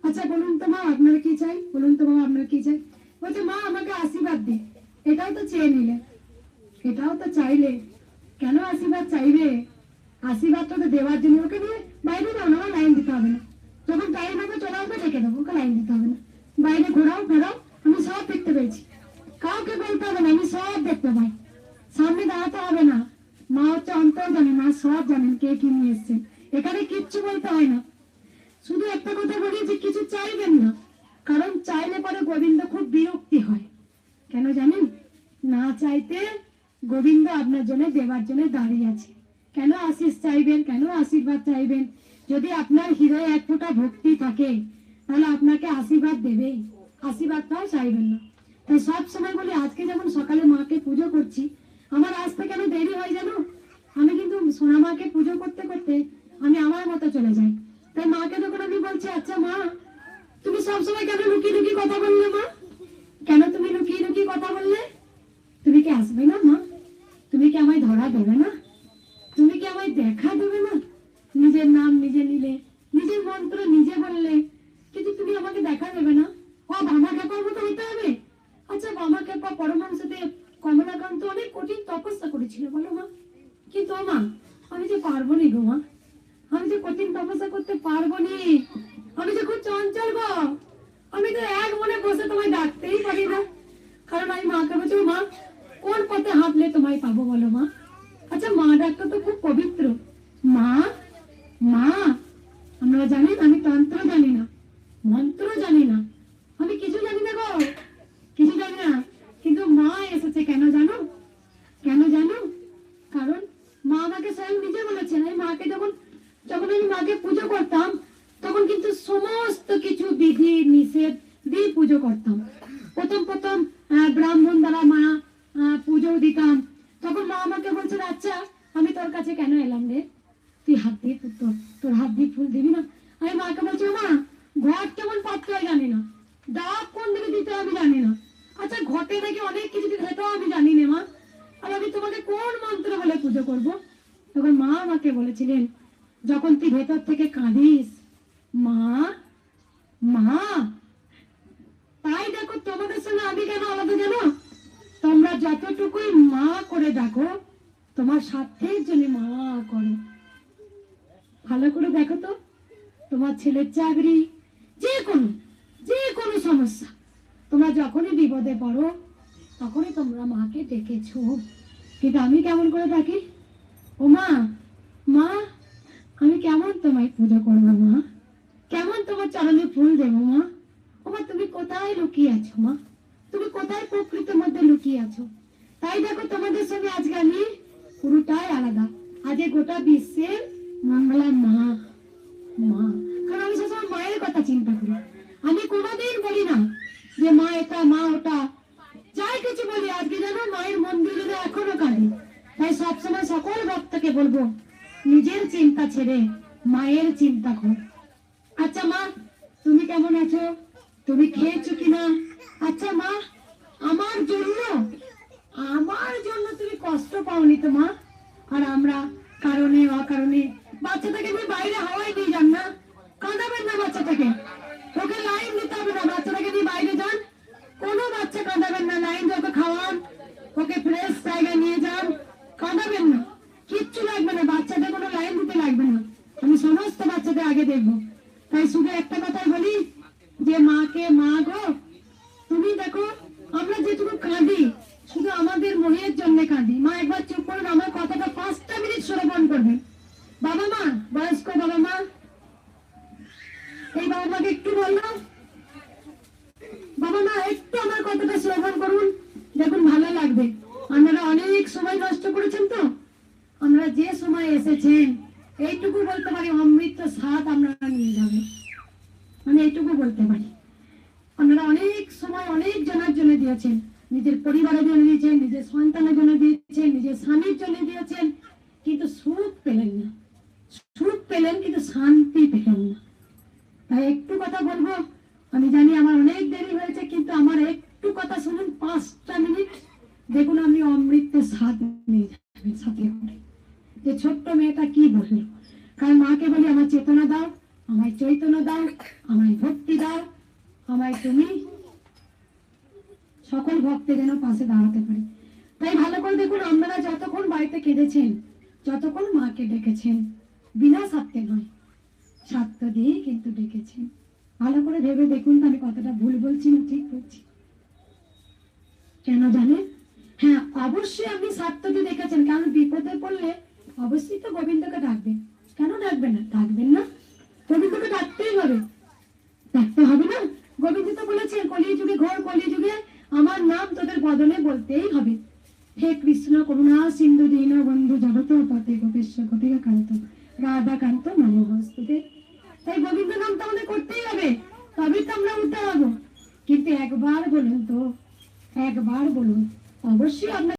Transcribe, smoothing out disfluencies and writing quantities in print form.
আচ্ছা বলুন তো মা আপনার কি চাই, বলুন তো বাবা আপনার কি চাই। বলছে মা আমাকে আশীর্বাদ দে। এটাও তো চেয়ে নিলে, এটাও তো চাইলে, কেন আশীর্বাদ চাইবে? আশীর্বাদটা তো দেওয়ার জন্য। ওকে নিয়ে বাইরে যাও না, লাইন দিতে হবে না। যখন টাইম হবে চলে আসবে ডেকে দেবো, ওকে লাইন দিতে হবে না। বাইরে ঘোরাও ফেরাও, আমি সব দেখতে পেয়েছি। কাউকে বলতে হবে না, আমি সব দেখতে পাই। সামনে দাঁড়াতে হবে না। মা হচ্ছে অন্তর জানে, মা সব জানেন কে কি নিয়ে এসছেন। এখানে কিচ্ছু বলতে হয় না। শুধু একটা কথা বলি যে কিছু চাইবেন না, কারণ চাইলে পরে গোবিন্দ খুব বিরক্তি হয়। কেন জানেন? না চাইতে গোবিন্দ আপনার জন্য দেবার জন্য দাঁড়িয়ে আছে। কেন আশিস চাইবেন, কেন আশীর্বাদ চাইবেন? যদি আপনার হৃদয়ে এক ফোঁটা ভক্তি থাকে তাহলে আপনাকে আশীর্বাদ দেবেই, আশীর্বাদটাও চাইবেন না। তাই সব সময় বলি, আজকে যেমন সকালে মাকে পুজো করছি, আমার আসতে কেন দেরি হয় জানো? আমি কিন্তু সোনা মাকে পুজো করতে করতে আমি আমার মতো চলে যাই। তাই মাকে যখন আমি বলছি, আচ্ছা মা তুমি সবসময় কেন লুকিয়ে লুকিয়ে কথা বললে মা, কেন তুমি লুকিয়ে লুকিয়ে কথা বললে? তুমি কি আসবে না মা? তুমি কি আমায় ধরা দেবে না? তুমি কি আমায় দেখা দেবে না? নিজের নাম নিজে নিলে, নিজের মন্ত্র নিজে বললে, কিন্তু তুমি আমাকে দেখা দেবে না? ও বামা খেপার মতো হতে হবে? আচ্ছা বামা খেপা পরমহংসদেব কমলাকান্ত অনেক কঠিন তপস্যা করেছিল বলো মা, কিন্তু মা আমি যে পারবো নি গো মা, আমি যে কঠিন তপস্যা করতে পারবো নি। আমি যে খুব চঞ্চল গো, আমি তো এক মনে বসে তোমায় ডাকতেই পারি না। কারণ আমি মাকে বলছি, মা কোন পথে হাঁটলে তোমায় পাবো বলো মা? আচ্ছা মা ডাকটা তো খুব পবিত্র। মা, মা। আমরা জানেন আমি তন্ত্র জানি না, মন্ত্র জানি না, আমি কিছু জানি না গো, কিছু জানি না। কিন্তু মা এসেছে কেন জানো? কেন জানো? কারণ মা আমাকে স্বয়ং নিজে বলেছেন। আমি মাকে যখন যখন আমি মাকে পুজো করতাম, তখন কিন্তু সমস্ত কিছু বিধি নিষেধ দিয়ে পুজো করতাম। প্রথম প্রথম ব্রাহ্মণ দ্বারা মা পুজো দিতাম। তখন মা আমাকে বলছেন, আচ্ছা আমি তোর কাছে কেন এলাম রে? তুই হাত দিয়ে তোর হাত দিয়ে ফুল দিবি না? আমি মাকে বলছি, মা ঘট কেমন পাততে হয় জানি না, ডাব কোন দিকে দিতে আমি জানি না। আচ্ছা ঘটে নাকি অনেক কিছু দিতে, সেটাও আমি জানি না মা। আর আমি তোমাকে কোন মন্ত্র বলে পুজো করব? তখন মা আমাকে বলেছিলেন, যখন তুই ভেতর থেকে কাঁদিস, মা মা। তাই দেখো তোমাদের সঙ্গে আমি কেন আলাদা জানো? তোমরা যতটুকুই মা করে দেখো, তোমার স্বার্থের জন্য মা করো। ভালো করে দেখো তো, তোমার ছেলের চাকরি, যে কোনো সমস্যা, তোমরা যখনই বিপদে পড়ো তখনই তোমরা মাকে ডেকেছো। কিন্তু আমি কেমন করে ডাকি? ও মা, মা আমি কেমন তোমায় পুজো করবো মা, কেমন তোমার চরণে ফুল দেবো মা? ও মা তুমি কোথায় লুকিয়ে আছো মা, তুমি কোথায় প্রকৃতির মধ্যে লুকিয়ে আছো? তাই দেখো তোমাদের সঙ্গে আজকে আমি পুরোটাই আলাদা। আজকে গোটা বিশ্বের মঙ্গলা মা, মা। কারণ আমি সবসময় মায়ের কথা চিন্তা করি। আমি কোনোদিন বলি না যে মা এটা মা ওটা, যাই কিছু বলি আজকে যেন মায়ের মন্দিরে এখনো কাঁদি। তাই সবসময় সকল ভক্তকে বলবো, নিজের চিন্তা ছেড়ে মায়ের চিন্তা কর। আচ্ছা মা তুমি কেমন আছো, তুমি খেয়েছো কিনা? আচ্ছা মা আমার জন্য, আমার জন্য তুমি কষ্ট পাওনি তো মা? আর আমরা কারণে অকারণে বাচ্চাটাকে তুমি বাইরে হাওয়ায় নিয়ে যান না, কাঁদাবেন না বাচ্চাটাকে, ওকে লাইন দিতে হবে না। বাচ্চাটাকে নিয়ে বাইরে যান, কোনো বাচ্চা কাঁদাবেন না, লাইন দিয়ে ওকে খাওয়ান, ওকে ফ্রেশ জায়গায় নিয়ে যান, কাঁদাবেন না, কিচ্ছু লাগবে না, বাচ্চাদের কোনো লাইন দিতে লাগবে না। আমি সমস্ত বাচ্চাদের আগে দেখবো। তাই শুধু একটা কথাই বলি যে মাকে মা গো, তুমি দেখো আমরা যেটুকু কাঁদি শুধু আমাদের মনের জন্য কাঁদি। মা একবার চুপ করুন, আমার কথাটা 5টা মিনিট শ্রবণ করবেন। বাবা মা, বয়স্ক বাবা মা, এই বাবা মাকে একটু বললো, বাবা মা একটু আমার কথাটা শ্রবণ করুন, দেখুন ভালো লাগবে। আপনারা অনেক সময় নষ্ট করেছেন তো, আমরা যে সময় এসেছেন এইটুকু বলতে পারি অমৃত স্বাদ আপনারা নিয়ে যাবেন, মানে এইটুকু বলতে পারি। আপনারা অনেক সময় অনেক জনের জন্য দিয়েছেন, নিজের পরিবারের জন্য দিয়েছেন, নিজের সন্তানের জন্য দিয়েছেন, নিজের স্বামীর জন্য দিয়েছেন, কিন্তু সুখ পেলেন না। সুখ পেলেন কিন্তু শান্তি পেলেন না। তাই একটু কথা বলবো, আমি জানি আমার অনেক দেরি হয়েছে, কিন্তু আমার একটু কথা শুনুন 5টা মিনিট, দেখুন আপনি অমৃতের স্বাদ নিয়ে যাবেন সাথে করে। যে ছোট্ট মেয়েটা কি বললো, কারণ মাকে বলি আমার চেতনা দাও, আমায় চৈতন্য দাও, আমায় ভক্তি দাও, আমায় তুমি সকল ভক্তের যেন পাশে দাঁড়াতে পারি। তাই ভালো করে দেখুন, আপনারা যতক্ষণ বাড়িতে কেঁদেছেন, যতক্ষণ মাকে ডেকেছেন, বিনা স্বার্থে নয়, স্বার্থ দিয়ে কিন্তু ডেকেছেন। ভালো করে ভেবে দেখুন তো আমি কতটা ভুল বলছি না ঠিক বলছি। কেন জানেন? হ্যাঁ, অবশ্যই আপনি স্বার্থ দিয়ে ডেকেছেন, কারণ বিপদে পড়লে অবশ্যই তো গোবিন্দকে ডাকবেন। কেন ডাকবেন না? ডাকবেন না, গোবিন্দকে ডাকতেই হবে। ডাকতে হবে না? গোবিন্দ তো বলেছেন, কলি যুগে, ঘোর কলি যুগে আমার নাম তোদের বদলে বলতেই হবে। হে কৃষ্ণ করুণা সিন্ধু দীন বন্ধু জগত পতে গোপেশ্বর গোপিকা কান্ত রাধা কান্ত নমস্তুতে। তাই গোবিন্দ নাম তো আমাদের করতেই হবে, তবেই তো আমরা উদ্ধার হবো। কিন্তু একবার বলুন তো, একবার বলুন, অবশ্যই আপনার